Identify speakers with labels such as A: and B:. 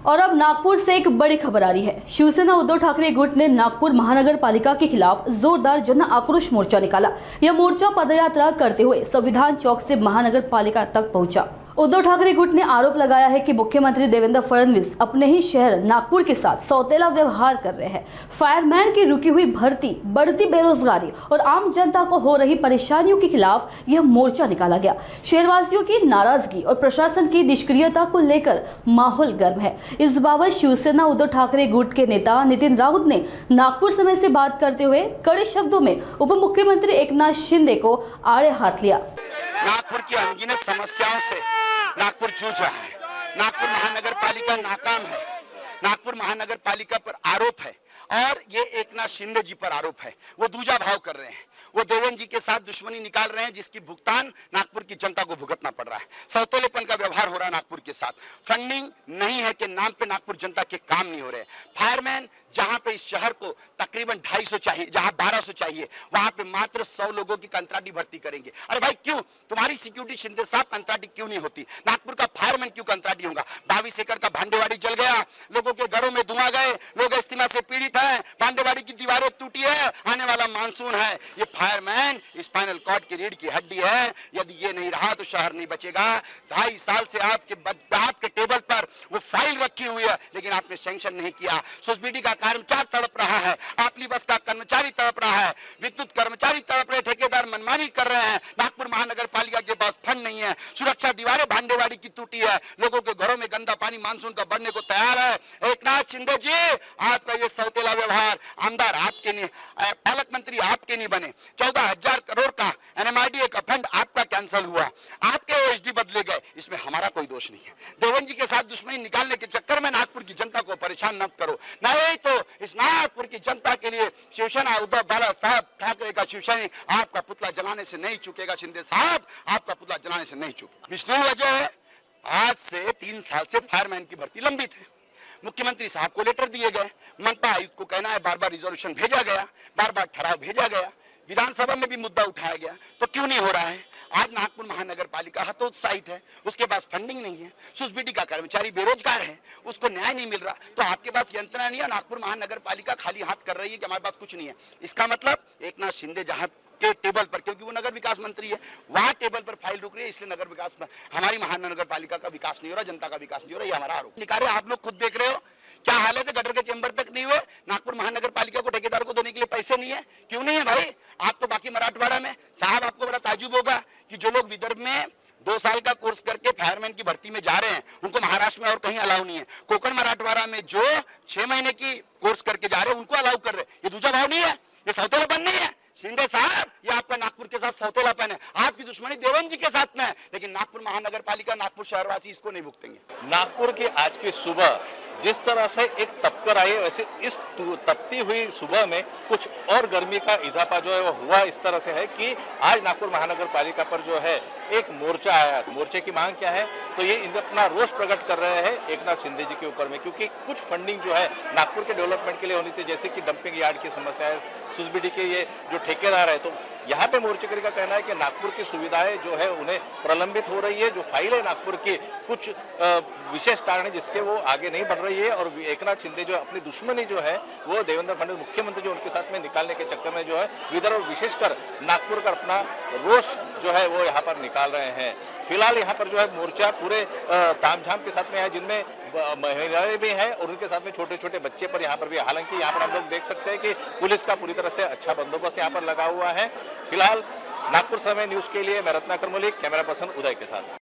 A: और अब नागपुर से एक बड़ी खबर आ रही है। शिवसेना उद्धव ठाकरे गुट ने नागपुर महानगर पालिका के खिलाफ जोरदार जन आक्रोश मोर्चा निकाला। यह मोर्चा पदयात्रा करते हुए संविधान चौक से महानगर पालिका तक पहुंचा। उद्धव ठाकरे गुट ने आरोप लगाया है कि मुख्यमंत्री देवेंद्र फडणवीस अपने ही शहर नागपुर के साथ सौतेला व्यवहार कर रहे हैं। फायरमैन की रुकी हुई भर्ती, बढ़ती बेरोजगारी और आम जनता को हो रही परेशानियों के खिलाफ यह मोर्चा निकाला गया। शहरवासियों की नाराजगी और प्रशासन की निष्क्रियता को लेकर माहौल गर्म है। इस बाबत शिवसेना उद्धव ठाकरे गुट के नेता नितिन राउत ने नागपुर समय से बात करते हुए कड़े शब्दों में उप मुख्यमंत्री एकनाथ शिंदे को आड़े हाथ लिया।
B: नागपुर की अनगिनत समस्याओं से नागपुर जूझ रहा है। नागपुर महानगर पालिका नाकाम है। नागपुर महानगर पालिका पर आरोप है और ये एकनाथ शिंदे जी पर आरोप है। वो दूजा भाव कर रहे हैं। वो देवेंद्र जी के साथ दुश्मनी निकाल रहे हैं, जिसकी भुगतान नागपुर की जनता को भुगतना पड़ रहा है। सौतेलेपन का व्यवहार हो रहा है नागपुर के साथ। फंडिंग नहीं है कि नाम पे नागपुर जनता के काम नहीं हो रहे। फायरमैन जहां पे इस शहर को तकरीबन 250 चाहिए, जहां 1200 चाहिए, वहां पे मात्र 100 लोगों की कंत्राटी भर्ती करेंगे। अरे भाई क्यों? तुम्हारी सिक्योरिटी शिंदे साहब कंत्राटी क्यों नहीं होती? नागपुर का फायरमैन क्यों कंत्राटी होगा? 22 एकड़ का भांडेवाड़ी जल गया, लोगों के घरों में धुआं गए, लोग इस्तीमा से पीड़ित हैं, भांडेवाड़ी की दीवारें टूटी है, आने वाला मानसून है। ये फायरमैन स्पाइनल कॉर्ड की रीढ़ की हड्डी है। यदि ये नहीं रहा तो शहर नहीं बचेगा। 2.5 साल से आपके टेबल पर वो फाइल रखी हुई है, लेकिन आपने सैंक्शन नहीं किया। सोसाइटी का कर्मचारी तड़प रहा है, आपली बस का कर्मचारी तड़प रहा है, विद्युत कर्मचारी तड़प रहे, ठेकेदार मनमानी कर रहे हैं। नागपुर महानगर पालिका के पास फंड नहीं है। सुरक्षा दीवारें भांडेवाड़ी की टूटी है, लोगों के घरों में गंदा पानी मानसून का बढ़ने को तैयार है। एकनाथ शिंदे जी, आपका ये सौतेला व्यवहार, आमदार आपके नहीं, पालक मंत्री आपके नहीं बने, 14,000 करोड़ का एनएमआईडीए का फंड आपका कैंसिल हुआ, आपके ओएसडी बदले गए, इसमें हमारा कोई दोष नहीं है। देवेंद्र जी के साथ दुश्मनी निकालने के चक्कर में नागपुर की जनता को परेशान न करो। नहीं तो इस नागपुर की जनता के लिए शिवसेना उद्धव बाला साहब ठाकरे का शिवसेना आपका पुतला जलाने से नहीं चुकेगा। शिंदे साहब, आपका पुतला जलाने से नहीं चुकेगा। पिछली वजह है, आज से 3 साल से फायरमैन की भर्ती लंबित है। मुख्यमंत्री साहब को लेटर दिए गए, मनपा आयुक्त को कहना है, बार-बार रिजोल्यूशन भेजा गया, बार-बार ठराव भेजा गया, विधानसभा में भी मुद्दा उठाया गया, तो क्यों नहीं हो रहा है? आज नागपुर महानगर पालिका हतोत्साहित है, उसके पास फंडिंग नहीं है, सुसबीटी का कर्मचारी बेरोजगार है, उसको न्याय नहीं मिल रहा, तो आपके पास यंत्रणा नहीं है। नागपुर महानगर पालिका खाली हाथ कर रही है कि हमारे पास कुछ नहीं है। इसका मतलब एकनाथ शिंदे जहां के टेबल पर, क्योंकि वो नगर विकास मंत्री है, वहां टेबल पर फाइल रुक रही है, इसलिए नगर विकास, हमारी महानगर पालिका का विकास नहीं हो रहा, जनता का विकास नहीं हो रहा, ये हमारा आरोप निकाले। आप लोग खुद देख रहे हो क्या हालत है, गटर के चेंबर तक नहीं हुए। नागपुर महानगर पालिका को ठेकेदार को देने के लिए पैसे नहीं है। क्यों नहीं है भाई? आप तो बाकी मराठवाड़ा में, साहब आपको बड़ा ताजुब होगा कि जो लोग विदर्भ में 2 साल का कोर्स करके फायरमैन की भर्ती में जा रहे हैं, उनको महाराष्ट्र में और कहीं अलाउ नहीं है। कोकण मराठवाड़ा में जो 6 महीने की कोर्स करके जा रहे हैं, उनको अलाउ कर रहे हैं। ये दूजा भाव नहीं है, ये सौतेलापन नहीं है। शिंदे साहब, ये आपका नागपुर के साथ सौतेलापन है। आपकी दुश्मनी देवेंद्र जी के साथ में है, लेकिन नागपुर महानगर पालिका, नागपुर शहरवासी इसको नहीं भुगतेंगे।
C: नागपुर की आज की सुबह जिस तरह से एक तपकर आई है, वैसे इस तपती हुई सुबह में कुछ और गर्मी का इजाफा जो है वो हुआ इस तरह से है कि आज नागपुर महानगर पालिका पर जो है एक मोर्चा आया। मोर्चे की मांग क्या है? तो ये अपना रोष प्रकट कर रहे हैं एकनाथ शिंदे जी के ऊपर में, क्योंकि कुछ फंडिंग जो है नागपुर के डेवलपमेंट के लिए होनी चाहिए, जैसे कि डंपिंग यार्ड की समस्या है, सुसबीडी के ये जो ठेकेदार है, तो यहाँ पे मोर्चेकरी का कहना है कि नागपुर की सुविधाएं जो है उन्हें प्रलंबित हो रही है। जो फाइल है नागपुर की, कुछ विशेष कारण है जिससे वो आगे नहीं बढ़ रही है, और एकनाथ शिंदे जो अपनी दुश्मनी जो है वो देवेंद्र फडणवीस मुख्यमंत्री जो उनके साथ में निकालने के चक्कर में जो है विदर्भ और विशेषकर नागपुर का अपना रोष जो है वो यहाँ पर निकाल रहे हैं। फिलहाल यहाँ पर जो है मोर्चा पूरे तामझाम के साथ में है, जिनमें महिलाएं भी हैं और उनके साथ में छोटे छोटे बच्चे पर यहाँ पर भी। हालांकि यहाँ पर हम लोग देख सकते हैं कि पुलिस का पूरी तरह से अच्छा बंदोबस्त यहाँ पर लगा हुआ है। फिलहाल नागपुर समय न्यूज के लिए मैं रत्नाकर मलिक, कैमरा पर्सन उदय के साथ।